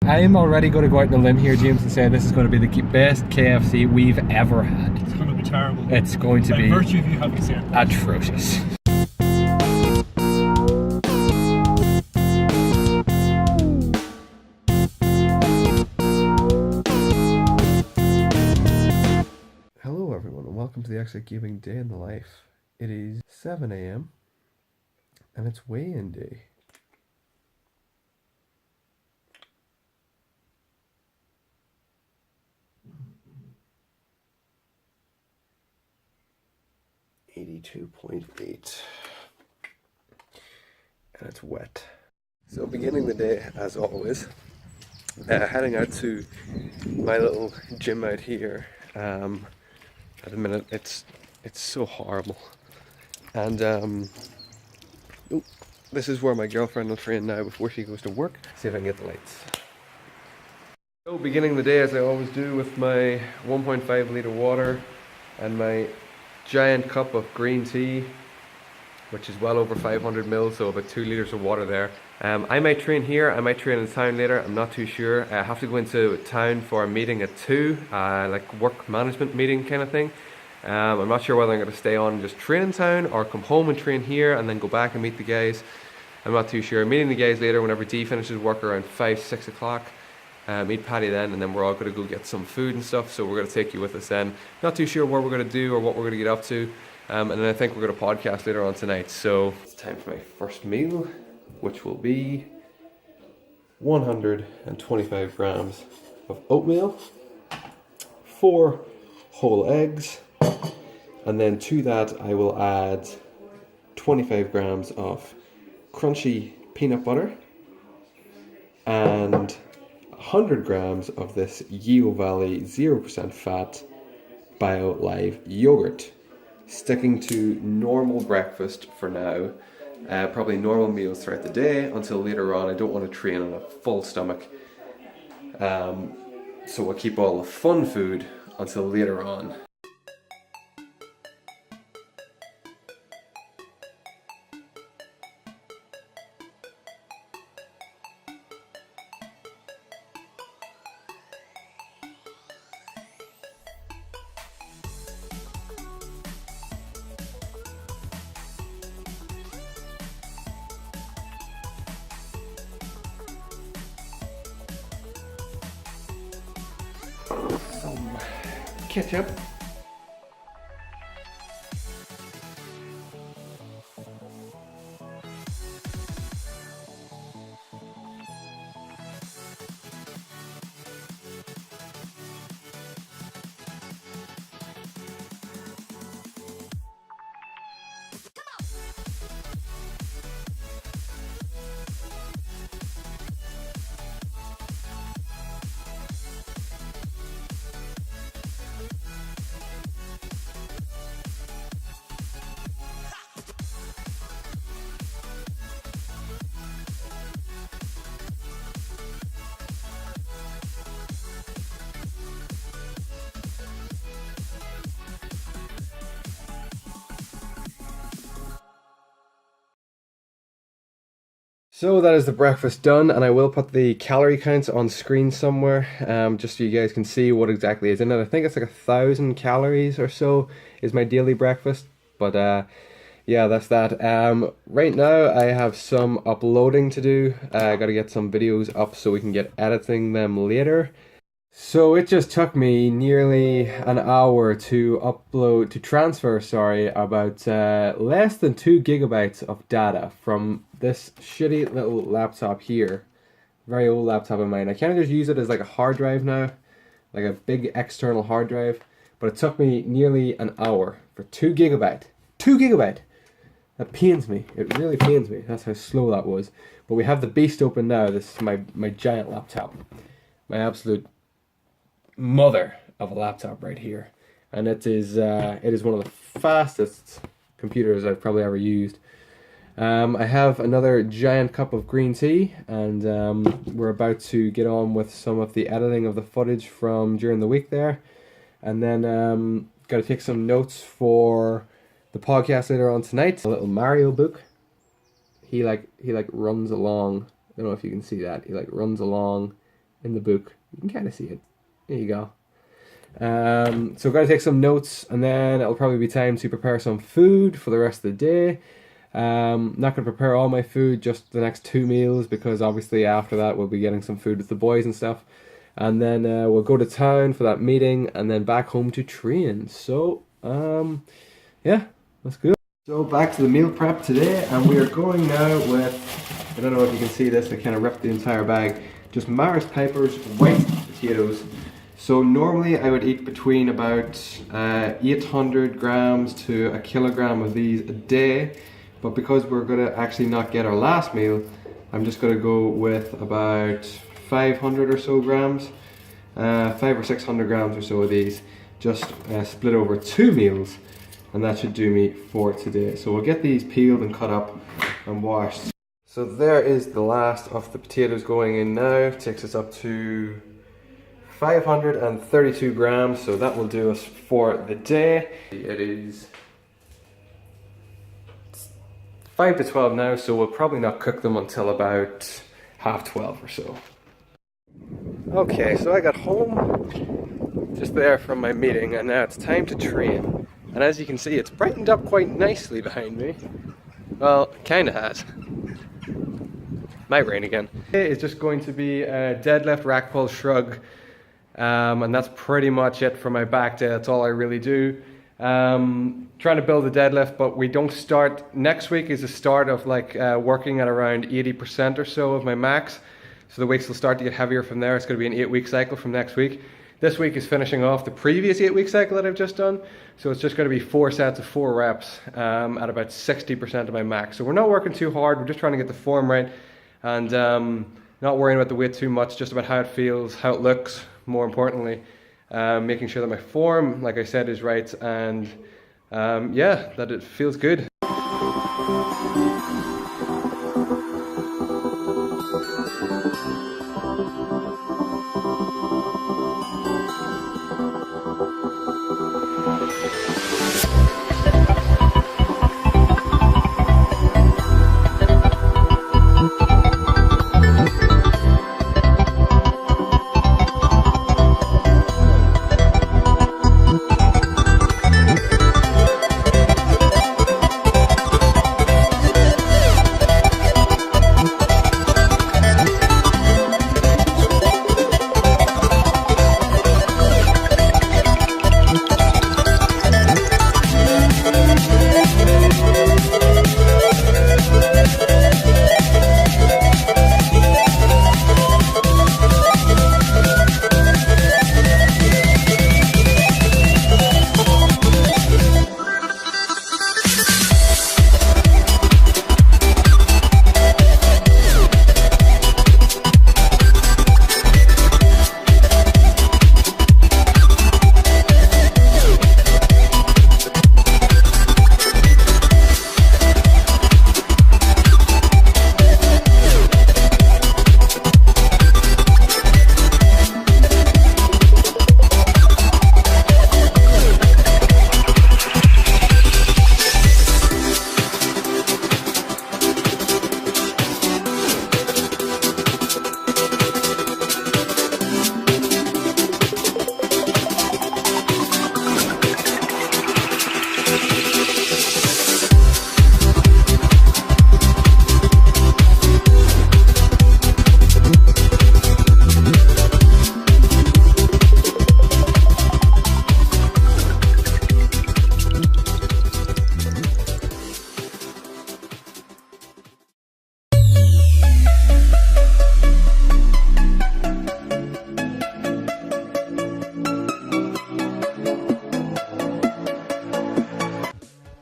I'm already going to go out on a limb here, James, and say this is going to be the best KFC we've ever had. It's going to be terrible. It's going to be by virtue of you having said that. atrocious. Hello everyone and welcome to the Xite Gaming Day in the Life. It is 7 AM and it's weigh-in day. .8 and it's wet. So beginning the day as always, heading out to my little gym out here. At the minute it's so horrible, and this is where my girlfriend will train now before she goes to work. See if I can get the lights. So beginning the day as I always do with my 1.5 litre water and my giant cup of green tea, which is well over 500 mils, so about 2 litres of water there. I might train here, I might train in town later, I'm not too sure. I have to go into town for a meeting at 2, like work management meeting kind of thing. I'm not sure whether I'm going to stay on and just train in town or come home and train here and then go back and meet the guys. I'm not too sure. I'm meeting the guys later whenever Dee finishes work around 5, 6 o'clock. Meet Paddy then, and then we're all going to go get some food and stuff, so we're going to take you with us then. Not too sure what we're going to do or what we're going to get up to, and then I think we're going to podcast later on tonight. So it's time for my first meal, which will be 125 grams of oatmeal, 4 whole eggs, and then to that I will add 25 grams of crunchy peanut butter and 100 grams of this Yeo Valley 0% fat bio live yogurt. Sticking to normal breakfast for now, probably normal meals throughout the day until later on. I don't want to train on a full stomach, so we'll keep all the fun food until later on. Some ketchup. So that is the breakfast done, and I will put the calorie counts on screen somewhere, just so you guys can see what exactly is in it. I think it's like 1,000 calories or so is my daily breakfast, but yeah, that's that. Right now I have some uploading to do. I gotta get some videos up so we can get editing them later. So it just took me nearly an hour to transfer about less than 2 gigabytes of data from this shitty little laptop here. Very old laptop of mine. I kind of just use it as like a hard drive now, like a big external hard drive. But it took me nearly an hour for 2 gigabyte. 2 gigabyte! That pains me. It really pains me. That's how slow that was. But we have the beast open now. This is my giant laptop. My absolute mother of a laptop right here, and it is one of the fastest computers I've probably ever used. I have another giant cup of green tea, and we're about to get on with some of the editing of the footage from during the week there, and then got to take some notes for the podcast later on tonight. A little Mario book. He like runs along. I don't know if you can see that. He like runs along in the book. You can kind of see it. There you go. So I've got to take some notes, and then it'll probably be time to prepare some food for the rest of the day. Not going to prepare all my food, just the next 2 meals, because obviously after that we'll be getting some food with the boys and stuff. And then we'll go to town for that meeting, and then back home to train. So, yeah, let's go. So back to the meal prep today, and we are going now with, I don't know if you can see this, I kind of ripped the entire bag, just Maris Piper's white potatoes. So normally I would eat between about 800 grams to a kilogram of these a day, but because we're going to actually not get our last meal, I'm just going to go with about 500 or so grams, 500 or 600 grams or so of these, just split over 2 meals, and that should do me for today. So we'll get these peeled and cut up and washed. So there is the last of the potatoes going in now. Takes us up to 532 grams, so that will do us for the day. It is 5 to 12 now, so we'll probably not cook them until about 12:30 or so. Okay, so I got home just there from my meeting, and now it's time to train. And as you can see, it's brightened up quite nicely behind me. Well, kinda has. Might rain again. Today is just going to be a deadlift, rack pull, shrug. And that's pretty much it for my back day. That's all I really do. Trying to build a deadlift, but we don't start. Next week is the start of like working at around 80% or so of my max. So the weights will start to get heavier from there. It's going to be an 8-week cycle from next week. This week is finishing off the previous 8-week cycle that I've just done. So it's just going to be 4 sets of 4 reps at about 60% of my max. So we're not working too hard. We're just trying to get the form right, and not worrying about the weight too much, just about how it feels, how it looks, more importantly. Making sure that my form, like I said, is right, and yeah, that it feels good.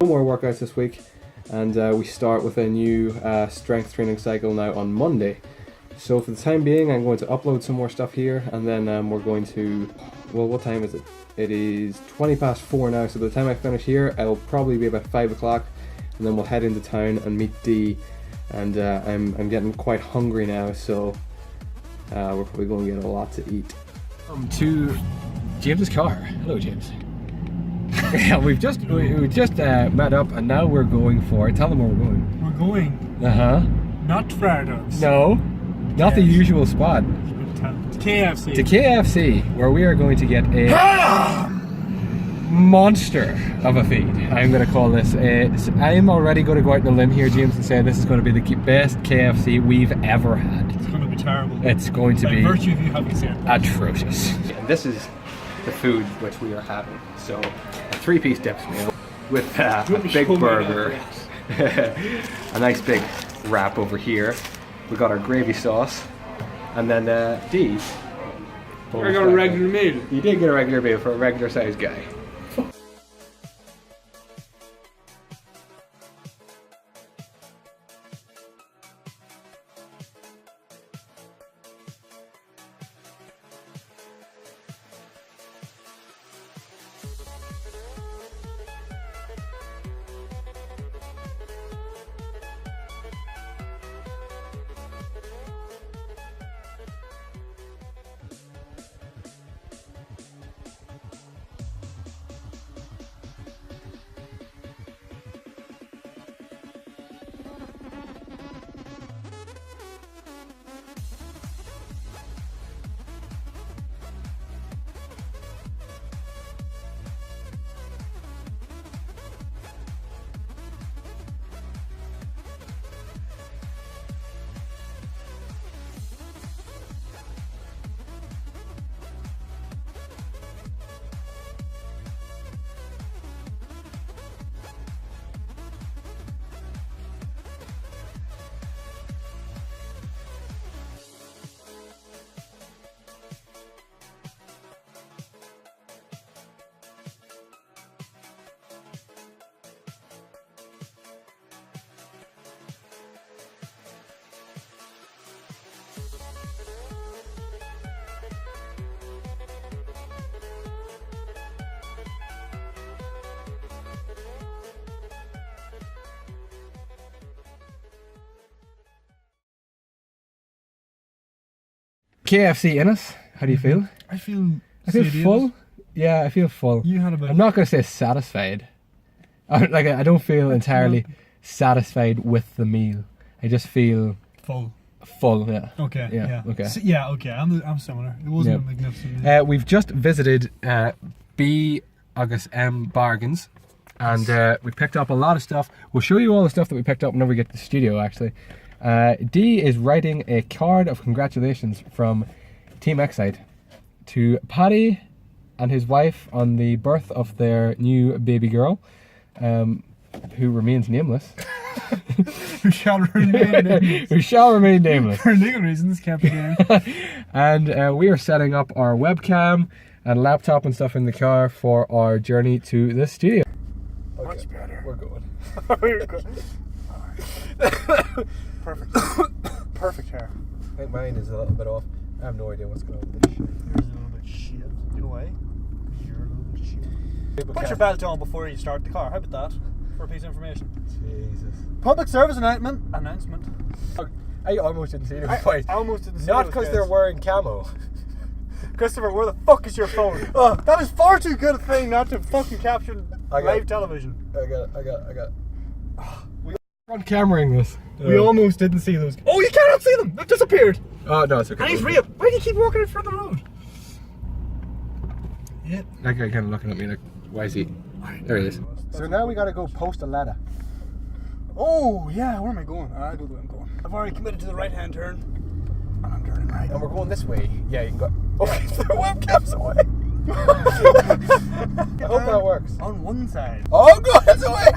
No more workouts this week, and we start with a new strength training cycle now on Monday. So for the time being, I'm going to upload some more stuff here, and then we're going to, well, what time is it? It is 4:20 now, so by the time I finish here, it'll probably be about 5 o'clock, and then we'll head into town and meet Dee, and I'm getting quite hungry now, so we're probably going to get a lot to eat. To James's car. Hello, James. Yeah, we just met up, and now we're going for. Tell them where we're going. We're going. Uh huh. Not Fridays. No, not the usual spot. KFC. To KFC, where we are going to get a monster of a feed. I'm going to call this. I'm already going to go out on a limb here, James, and say this is going to be the best KFC we've ever had. It's going to be terrible. It's going to be by virtue of you having said atrocious. And this is the food which we are having. So, a 3-piece dips meal with a big burger, a nice big wrap over here. We got our gravy sauce, and then these. I got a regular meal. You did get a regular meal for a regular sized guy. KFC in us. How do you feel? I feel full. Yeah, I feel full. You had about. I'm not going to say satisfied. I don't feel entirely satisfied with the meal. I just feel full. Full, yeah. Okay. Yeah. Okay. So, yeah. Okay. I'm similar. It wasn't a magnificent. We've just visited B August M Bargains, and we picked up a lot of stuff. We'll show you all the stuff that we picked up whenever we get to the studio. Actually, D is writing a card of congratulations from Team Xite to Paddy and his wife on the birth of their new baby girl, who remains nameless. Who shall remain nameless. Who shall remain nameless. For legal reasons, can't be named. And we are setting up our webcam and laptop and stuff in the car for our journey to the studio. Okay. Much better. We're going. We're good. Perfect. Perfect hair. I think mine is a little bit off. I have no idea what's going on with this shit. Yours is a little bit shit. You know why? Because you're a little bit shit. Put your belt on before you start the car. How about that? For a piece of information. Jesus. Public service announcement. I almost didn't see those guys. I almost didn't see Not those because guys. they're wearing camo. Christopher, where the fuck is your phone? Oh, that is far too good a thing not to fucking capture live television. I got it. We on cameraing this. We almost didn't see those guys. Oh, you cannot see them! They've disappeared! Oh, no, it's okay. And he's real. Why do you keep walking in front of the road? Yeah. That guy kind of looking at me like, why is he? There he is. So now we gotta go post a ladder. Oh, yeah, where am I going? I know where I'm going. I've already committed to the right-hand turn. And I'm turning right. And we're going this way. Yeah, you can go. Oh, the webcam's away. I hope that works. On one side. Oh god, it's away!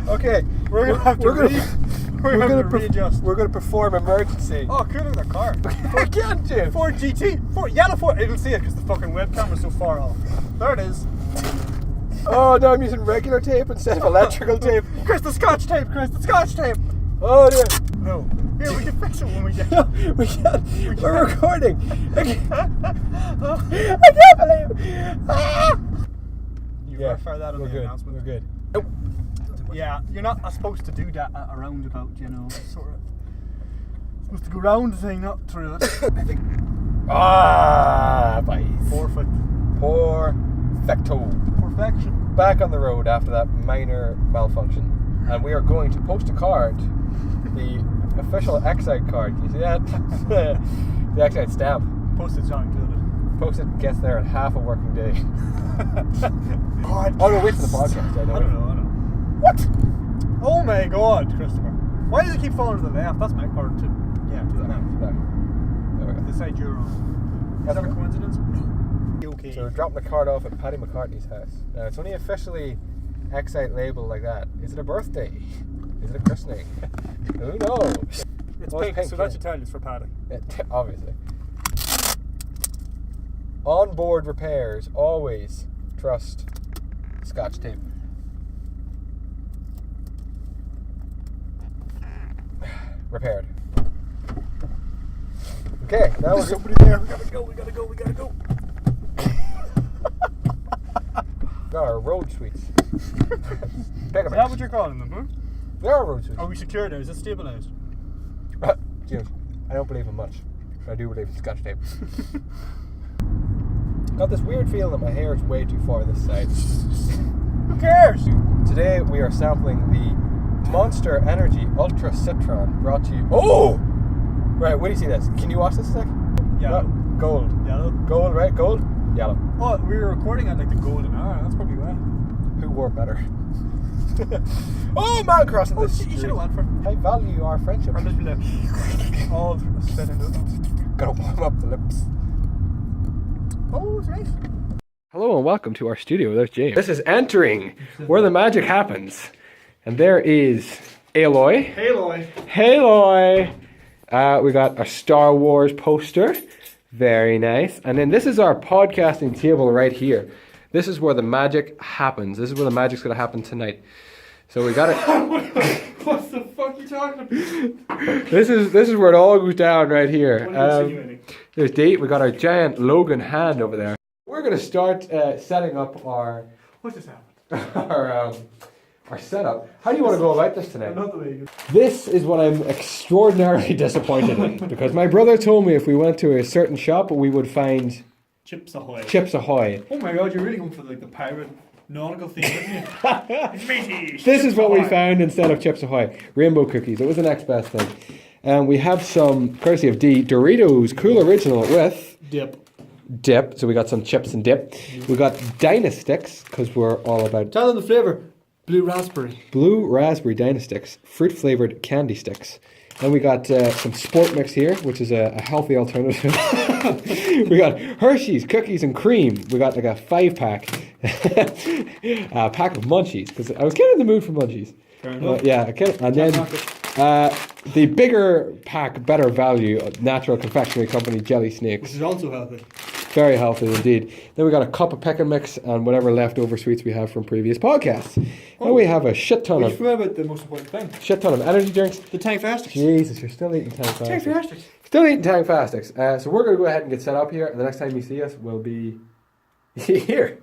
Okay, we're gonna have to readjust. We're gonna perform emergency. Oh, cool, look at the car. I can't do. Ford GT. Yellow Ford. It'll see it because the fucking webcam is so far off. There it is. Oh, now I'm using regular tape instead of electrical tape. Chris, the scotch tape. Oh dear. No. Here, we can fix it when we get. No, we can't. We're recording. I can't believe it. Ah! You verify that on the announcement. We're good. Nope. Yeah, you're not supposed to do that at a roundabout, you know, sort of. Supposed to go round the thing, not through it. I think. Ah, bye. Perfect. Perfection. Back on the road after that minor malfunction, and we are going to post a card, the official Xite card. You see that? The Xite stamp. Postage not included. Postage gets there in half a working day. God. Oh no, wait for the podcast. I don't know. What? Oh my God, Christopher. Why does it keep falling to the left? That's my... Or to... Yeah, to the left. There we go. The side you're on. Is that a coincidence? No. Okay. So we're dropping the card off at Paddy McCartney's house. Now it's only officially Xite labeled like that. Is it a birthday? Is it a christening? Who knows? It's pink, so that should tell you it's for Paddy. Obviously. On-board repairs, always trust Scotch tape. Repaired. Okay, now There's we're somebody there. We gotta go. got our road sweets. Is that what you're calling them, huh? They are road sweets. Are we secure now? Is it stabilised? James, I don't believe in much, but I do believe in Scotch tape. Got this weird feeling that my hair is way too far this side. Who cares? Today we are sampling the Monster Energy Ultra Citron brought to you. Oh! Right, where do you see this? Can you watch this a sec? Yellow. Gold. Yellow. Gold, right? Gold? Yellow. Oh, we were recording at like the golden hour. That's probably why. Who wore better? Oh, man crossing the street. You should have went for it. I value our friendship. I'm just be like, all spit into it. Gotta warm up the lips. Oh, it's nice. Hello and welcome to our studio. There's James. This is entering where the magic happens. And there is Aloy. Aloy. Aloy. We got a Star Wars poster. Very nice. And then this is our podcasting table right here. This is where the magic happens. This is where the magic's going to happen tonight. So we got it. What the fuck are you talking about? This is where it all goes down right here. What are you insinuating? There's Date. We got our giant Logan hand over there. We're going to start setting up our... What just happened? Our setup. How do you want to go about this tonight? Not the way you... This is what I'm extraordinarily disappointed in, because my brother told me if we went to a certain shop we would find Chips Ahoy. Chips Ahoy. Oh my God, you're really going for like the pirate nautical theme, aren't you? It's matey. This is what we found instead of Chips Ahoy. Rainbow cookies. It was the next best thing. And we have some, courtesy of D, Doritos Cool Original with dip. So we got some chips and dip. We got Dynasticks, because we're all about... Tell them the flavour. Blue raspberry Dynasticks, fruit flavored candy sticks. Then we got some Sport Mix here, which is a healthy alternative. We got Hershey's cookies and cream. We got like a 5-pack, a pack of munchies, because I was kind of in the mood for munchies. Fair enough. Yeah, and then the bigger pack, better value, Natural Confectionery Company jelly snakes. Which is also healthy. Very healthy indeed. Then we got a cup of Peck and Mix and whatever leftover sweets we have from previous podcasts. And we have a shit ton You of... forgot about the most important thing. Shit ton of energy drinks. The Tang Fastics. Jesus, you're still eating Tang Fastics. Tang Fastics. Still eating Tang Fastics. So we're going to go ahead and get set up here, and the next time you see us, we'll be here.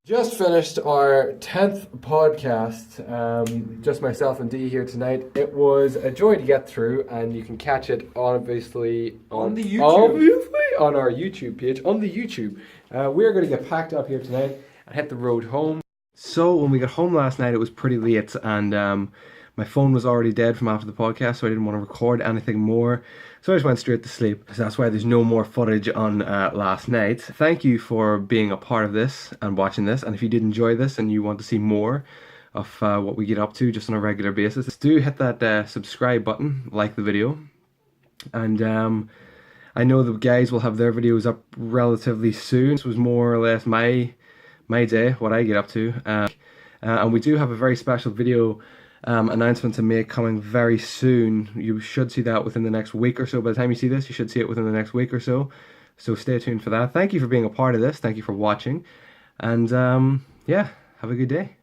Just finished our 10th podcast. Just myself and Dee here tonight. It was a joy to get through, and you can catch it obviously on the YouTube. On our YouTube page, on the YouTube. We're going to get packed up here tonight and hit the road home. So when we got home last night, it was pretty late, and my phone was already dead from after the podcast, so I didn't want to record anything more. So I just went straight to sleep. So that's why there's no more footage on last night. Thank you for being a part of this and watching this. And if you did enjoy this and you want to see more of what we get up to just on a regular basis, do hit that subscribe button, like the video. And I know the guys will have their videos up relatively soon. This was more or less my day, what I get up to. And we do have a very special video announcement to make coming very soon. You should see that within the next week or so. By the time you see this, you should see it within the next week or so. So stay tuned for that. Thank you for being a part of this. Thank you for watching. And yeah, have a good day.